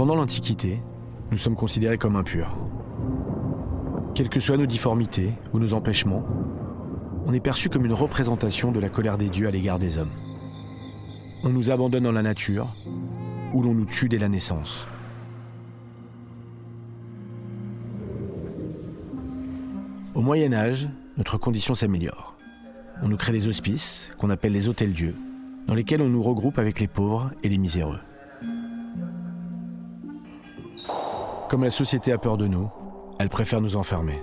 Pendant l'Antiquité, nous sommes considérés comme impurs. Quelles que soient nos difformités ou nos empêchements, on est perçu comme une représentation de la colère des dieux à l'égard des hommes. On nous abandonne dans la nature, ou l'on nous tue dès la naissance. Au Moyen-Âge, notre condition s'améliore. On nous crée des hospices, qu'on appelle les hôtels-dieux, dans lesquels on nous regroupe avec les pauvres et les miséreux. Comme la société a peur de nous, elle préfère nous enfermer.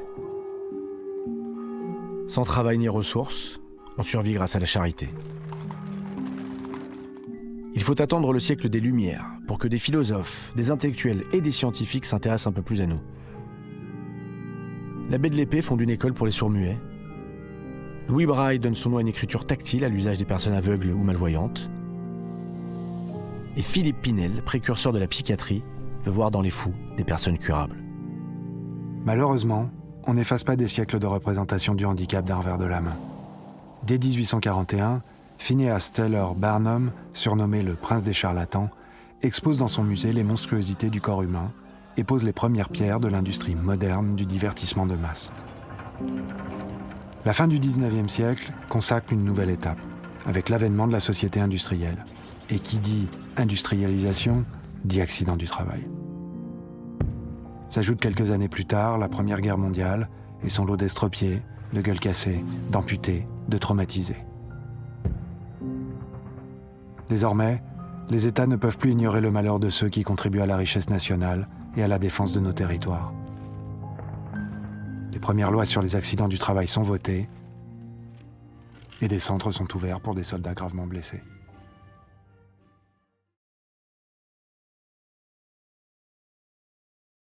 Sans travail ni ressources, on survit grâce à la charité. Il faut attendre le siècle des Lumières pour que des philosophes, des intellectuels et des scientifiques s'intéressent un peu plus à nous. L'abbé de l'Épée fonde une école pour les sourds-muets. Louis Braille donne son nom à une écriture tactile à l'usage des personnes aveugles ou malvoyantes. Et Philippe Pinel, précurseur de la psychiatrie, veut voir dans les fous des personnes curables. Malheureusement, on n'efface pas des siècles de représentation du handicap d'un revers de la main. Dès 1841, Phineas Taylor Barnum, surnommé le prince des charlatans, expose dans son musée les monstruosités du corps humain et pose les premières pierres de l'industrie moderne du divertissement de masse. La fin du 19e siècle consacre une nouvelle étape, avec l'avènement de la société industrielle. Et qui dit industrialisation, dit accident du travail. S'ajoute quelques années plus tard la Première Guerre mondiale et son lot d'estropiés, de gueules cassées, d'amputés, de traumatisés. Désormais, les États ne peuvent plus ignorer le malheur de ceux qui contribuent à la richesse nationale et à la défense de nos territoires. Les premières lois sur les accidents du travail sont votées et des centres sont ouverts pour des soldats gravement blessés.